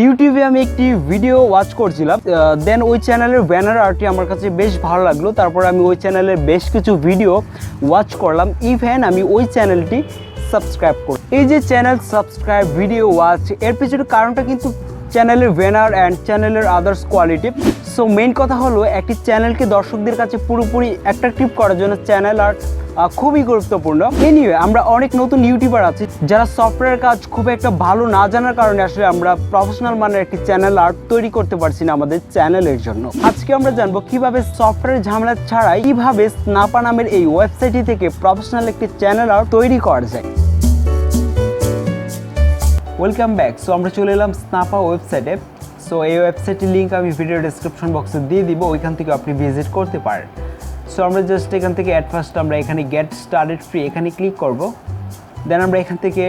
ইউটিউবে আমি একটি ভিডিও ওয়াচ করছিলাম, দেন ওই চ্যানেলের ব্যানার আর্টটি আমার কাছে বেশ ভালো লাগলো। তারপর আমি ওই চ্যানেলের বেশ কিছু ভিডিও ওয়াচ করলাম, ইভেন আমি ওই চ্যানেলটি সাবস্ক্রাইব করি। এই যে চ্যানেল সাবস্ক্রাইব, ভিডিও ওয়াচ, এর পিছনে কারণটা কিন্তু চ্যানেলের ব্যানার অ্যান্ড চ্যানেলের আদার্স কোয়ালিটি। সো মেইন কথা হলো একটি চ্যানেলকে দর্শকদের কাছে পুরোপুরি অ্যাট্রাকটিভ করার জন্য চ্যানেল আর্ট খুবই গুরুত্বপূর্ণ। এনিওয়ে, আমরা অনেক নতুন ইউটিউবার আছি যারা সফটওয়্যার কাজ খুব একটা ভালো না জানার কারণে আসলে আমরা প্রফেশনাল মানের একটি চ্যানেল আর্ট তৈরি করতে পারছি না আমাদের চ্যানেলের জন্য। আজকে আমরা জানবো কিভাবে সফটওয়্যার ঝামেলা ছাড়াই কিভাবে স্নাপা নামের এই ওয়েবসাইটটি থেকে প্রফেশনাল একটি চ্যানেল আর্ট তৈরি করা যায়। Welcome back. সো আমরা চলে এলাম স্নাপা ওয়েবসাইটে। সো এই ওয়েবসাইটের লিঙ্ক আমি ভিডিও ডেসক্রিপশন বক্সে দিয়ে দিব, ওইখান থেকে আপনি ভিজিট করতে পারেন। সো আমরা জাস্ট এখান থেকে অ্যাট ফার্স্ট আমরা এখানে গেট স্টার্টেড ফ্রি এখানে ক্লিক করব। দেন আমরা এখান থেকে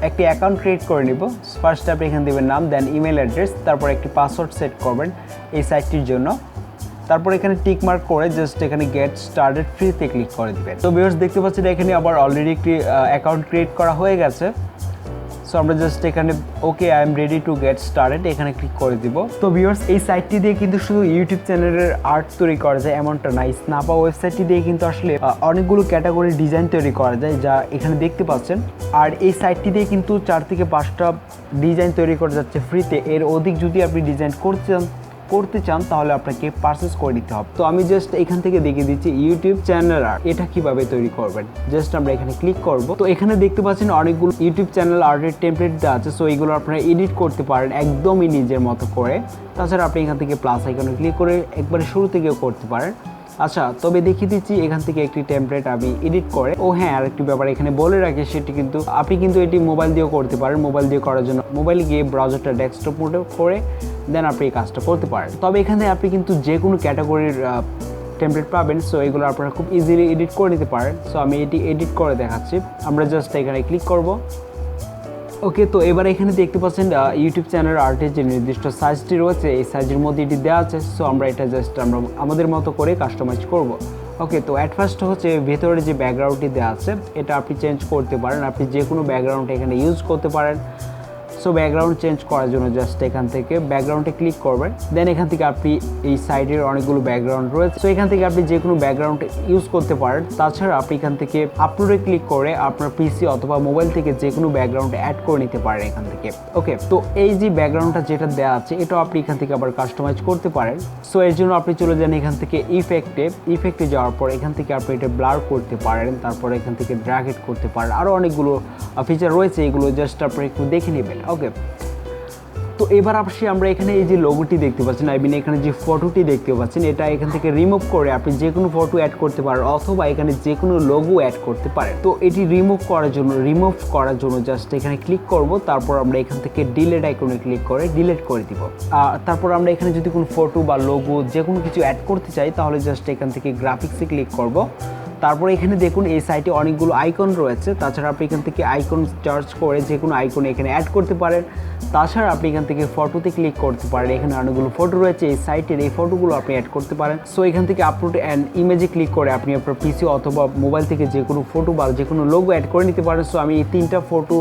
একটি অ্যাকাউন্ট ক্রিয়েট করে নিব। ফার্স্ট আপনি এখানে দেবেন নাম, দেন ইমেল অ্যাড্রেস, তারপর একটি পাসওয়ার্ড সেট করবেন এই সাইটটির জন্য। তারপর এখানে টিক মার্ক করে জাস্ট এখানে গেট স্টার্টেড ফ্রিতে ক্লিক করে দেবেন। তো ভিউয়ার্স দেখতে পাচ্ছেন এখানে আবার অলরেডি একটি অ্যাকাউন্ট ক্রিয়েট করা হয়ে গেছে। সো আমরা জাস্ট এখানে okay I am ready to get started এখানে ক্লিক করে দিব। তো ভিউয়ার্স এই সাইটটি দিয়ে কিন্তু শুধু ইউটিউব চ্যানেলের আর্ট তৈরি করা যায় এমনটা না, স্নাপা ওয়েবসাইটটি দিয়ে কিন্তু আসলে অনেকগুলো ক্যাটাগরি ডিজাইন তৈরি করা যায়, যা এখানে দেখতে পাচ্ছেন। আর এই সাইটটি দিয়ে কিন্তু 4 থেকে 5টা ডিজাইন তৈরি করা যাচ্ছে ফ্রিতে। এর অধিক যদি আপনি ডিজাইন করতে চান তাহলে আপনাকে পারচেস করে নিতে হবে। তো আমি জাস্ট এখান থেকে দেখিয়ে দিচ্ছি ইউটিউব চ্যানেল আর্ট এটা কিভাবে তৈরি করবেন। জাস্ট আমরা এখানে ক্লিক করব। তো এখানে দেখতে পাচ্ছেন অনেকগুলো ইউটিউব চ্যানেল আর্টের টেমপ্লেট দেওয়া আছে। সো এইগুলো আপনারা এডিট করতে পারেন একদমই নিজের মতো করে। তাছাড়া আপনি এখান থেকে প্লাস আইকনে ক্লিক করে একবারে শুরু থেকেও করতে পারেন। আচ্ছা, তবে দেখিয়ে দিচ্ছি এখান থেকে একটি টেমপ্লেট আমি এডিট করে। ও হ্যাঁ, আরেকটি ব্যাপার এখানে বলে রাখি, সেটি কিন্তু আপনি কিন্তু এটি মোবাইল দিয়েও করতে পারেন। মোবাইল দিয়ে করার জন্য মোবাইলে গিয়ে ব্রাউজারটা ডেস্কটপ মোডে করে দেন আপনি এই কাজটা করতে পারেন। তবে এখানে আপনি কিন্তু যে কোনো ক্যাটাগরির টেমপ্লেট পাবেন। সো এগুলো আপনারা খুব ইজিলি এডিট করে নিতে পারেন। সো আমি এটি এডিট করে দেখাচ্ছি। আমরা জাস্ট এখানে ক্লিক করব। ওকে, তো এবার এখানে দেখতে পাচ্ছেন ইউটিউব চ্যানেল আর্টের যে নির্দিষ্ট সাইজটি রয়েছে এই সাইজের মধ্যে এটি দেওয়া আছে। সো আমরা এটা জাস্ট আমরা আমাদের মতো করে কাস্টমাইজ করব। ওকে, তো অ্যাট ফার্স্ট হচ্ছে ভেতরে যে ব্যাকগ্রাউন্ডটি দেওয়া আছে এটা আপনি চেঞ্জ করতে পারেন। আপনি যে কোনো ব্যাকগ্রাউন্ড এখানে ইউজ করতে পারেন। সো ব্যাকগ্রাউন্ড চেঞ্জ করার জন্য জাস্ট এখান থেকে ব্যাকগ্রাউন্ডে ক্লিক করবেন। দেন এখান থেকে আপনি এই সাইডের অনেকগুলো ব্যাকগ্রাউন্ড রয়েছে। সো এখান থেকে আপনি যে কোনো ব্যাকগ্রাউন্ড ইউজ করতে পারেন। তাছাড়া আপনি এখান থেকে আপলোডে ক্লিক করে আপনার পিসি অথবা মোবাইল থেকে যে কোনো ব্যাকগ্রাউন্ড অ্যাড করে নিতে পারেন এখান থেকে। ওকে, তো এই যে ব্যাকগ্রাউন্ডটা যেটা দেওয়া আছে এটাও আপনি এখান থেকে আবার কাস্টমাইজ করতে পারেন। সো এর জন্য আপনি চলে যান এখান থেকে ইফেক্টে যাওয়ার পর এখান থেকে আপনি এটা ব্লার করতে পারেন। তারপর এখান থেকে ড্র্যাগ ইট করতে পারেন। আরও অনেকগুলো ফিচার রয়েছে, এগুলো জাস্ট আপনি একটু দেখে নেবেন। ওকে, তো এবার আসি আমরা এখানে এই যে লোগোটি দেখতে পাচ্ছেন, আই মিন এখানে যে ফটোটি দেখতে পাচ্ছেন, এটা এখান থেকে রিমুভ করে আপনি যে কোনো ফটো অ্যাড করতে পারেন অথবা এখানে যে কোনো লোগো অ্যাড করতে পারেন। তো এটি রিমুভ করার জন্য জাস্ট এখানে ক্লিক করব। তারপর আমরা এখান থেকে ডিলিট আইকনে ক্লিক করে ডিলিট করে দিব। তারপর আমরা এখানে যদি কোনো ফটো বা লোগো যে কোনো কিছু অ্যাড করতে চাই তাহলে জাস্ট এখান থেকে গ্রাফিক্সে ক্লিক করব। তারপরে এখানে দেখুন এই সাইটে অনেকগুলো আইকন রয়েছে। তাছাড়া আপনি এখান থেকে আইকন সার্চ করে যে কোনো আইকন এখানে অ্যাড করতে পারেন। তাছাড়া আপনি এখান থেকে ফটোতে ক্লিক করতে পারেন। এখানে অনেকগুলো ফটো রয়েছে এই সাইটের, এই ফটোগুলো আপনি অ্যাড করতে পারেন। সো এখান থেকে আপলোড অ্যান্ড ইমেজে ক্লিক করে আপনি আপনার পিসি অথবা মোবাইল থেকে যে কোনো ফটো বা যে কোনো লোগো অ্যাড করে নিতে পারেন। সো আমি এই 3টা ফটো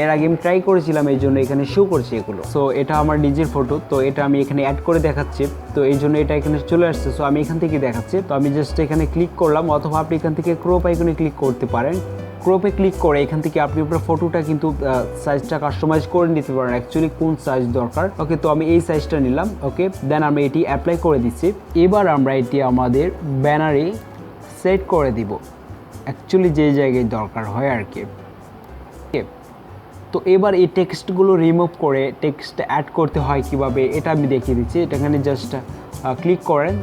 এর আগে আমি ট্রাই করেছিলাম, এই জন্য এখানে শো করছি এগুলো। সো এটা আমার নিজের ফটো, তো এটা আমি এখানে অ্যাড করে দেখাচ্ছি। তো এই জন্য এটা এখানে চলে আসছে। সো আমি এখান থেকে দেখাচ্ছি। তো আমি জাস্ট এখানে ক্লিক করলাম, অথবা আপনি এখান থেকে ক্রপ আইকনে ক্লিক করতে পারেন। ক্রপে ক্লিক করে এখান থেকে আপনি আপনার ফটোটা কিন্তু সাইজটা কাস্টমাইজ করে নিতে পারেন, অ্যাকচুয়ালি কোন সাইজ দরকার। ওকে, তো আমি এই সাইজটা নিলাম। ওকে, দেন আমি এটি অ্যাপ্লাই করে দিচ্ছি। এবার আমরা এটি আমাদের ব্যানারে সেট করে দিব, অ্যাকচুয়ালি যে জায়গায় দরকার হয় আর কি। তো এবার এই টেক্সটগুলো রিমুভ করে টেক্সট অ্যাড করতে হয় কিভাবে এটা আমি দেখিয়ে দিচ্ছি। এখানে জাস্ট ক্লিক করেন,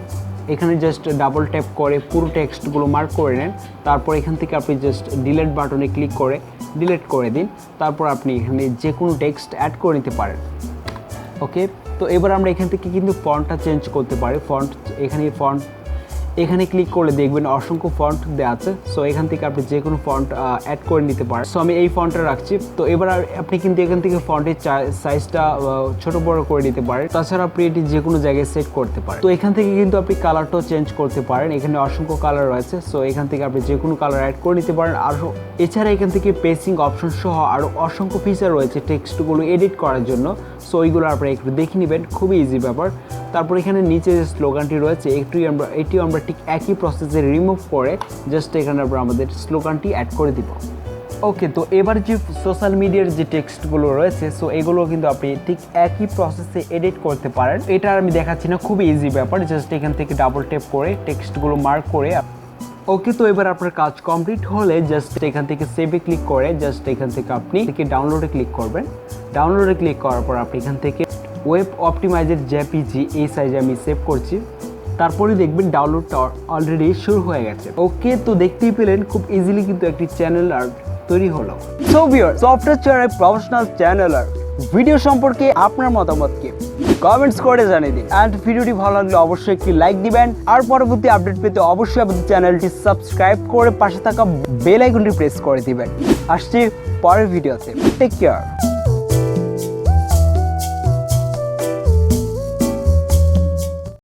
এখানে জাস্ট ডাবল ট্যাপ করে পুরো টেক্সটগুলো মার্ক করে নেন। তারপর এখান থেকে আপনি জাস্ট ডিলিট বাটনে ক্লিক করে ডিলিট করে দিন। তারপর আপনি এখানে যে কোনো টেক্সট অ্যাড করে নিতে পারেন। ওকে, তো এবার আমরা এখান থেকে কিন্তু ফন্টটা চেঞ্জ করতে পারি। ফন্ট এখানে ক্লিক করলে দেখবেন অসংখ্য ফন্ট দেওয়া আছে। সো এখান থেকে আপনি যে কোনো ফন্ট অ্যাড করে নিতে পারেন। সো আমি এই ফন্টটা রাখছি। তো এবার আপনি কিন্তু এখান থেকে ফন্টের সাইজটা ছোট বড় করে নিতে পারেন। তাছাড়া আপনি এটি যে কোনো জায়গায় সেট করতে পারেন। তো এখান থেকে কিন্তু আপনি কালারটাও চেঞ্জ করতে পারেন। এখানে অসংখ্য কালার রয়েছে। সো এখান থেকে আপনি যে কোনো কালার অ্যাড করে নিতে পারেন। আর এছাড়া এখান থেকে পেসিং অপশন সহ আরও অসংখ্য ফিচার রয়েছে টেক্সটগুলো এডিট করার জন্য। সো ওইগুলো আপনারা একটু দেখে নেবেন, খুবই ইজি ব্যাপার। তারপর এখানে নিচে যে স্লোগানটি রয়েছে এটিও আমরা ঠিক একই প্রসেসে রিমুভ করে জাস্ট এখানে আমরা আমাদের স্লোগানটি অ্যাড করে দিব। ওকে, তো এবার যে সোশ্যাল মিডিয়ার যে টেক্সটগুলো রয়েছে, সো এগুলো কিন্তু আপনি ঠিক একই প্রসেসে এডিট করতে পারেন। এটা আমি দেখাচ্ছি না, খুবই ইজি ব্যাপার। জাস্ট এখান থেকে ডাবল ট্যাপ করে টেক্সটগুলো মার্ক করে। ওকে, তো এবার আপনার কাজ কমপ্লিট হলে জাস্ট এখান থেকে সেভে ক্লিক করে জাস্ট এখান থেকে আপনি ডাউনলোডে ক্লিক করবেন। ডাউনলোডে ক্লিক করার পর আপনি এখান থেকে ওয়েব অপটিমাইজের জেপিজি এই সাইজে আমি সেভ করছি। তারপরে দেখবেন ডাউনলোডটা অলরেডি শুরু হয়ে গেছে। ওকে, তো দেখতেই পেলেন খুব ইজিলি কিন্তু একটি চ্যানেল আর্ট তৈরি হলো। So viewer, software channel professional channel art video সম্পর্কে আপনার মতামতকে কমেন্টস করে জানিয়ে দিন। অ্যান্ড ভিডিওটি ভালো লাগলে অবশ্যই একটি লাইক দিবেন। আর পরবর্তী আপডেট পেতে অবশ্যই আমাদের চ্যানেলটি সাবস্ক্রাইব করে পাশে থাকা বেল আইকনটি প্রেস করে দিবেন। আসছি পরের ভিডিওতে। Take care.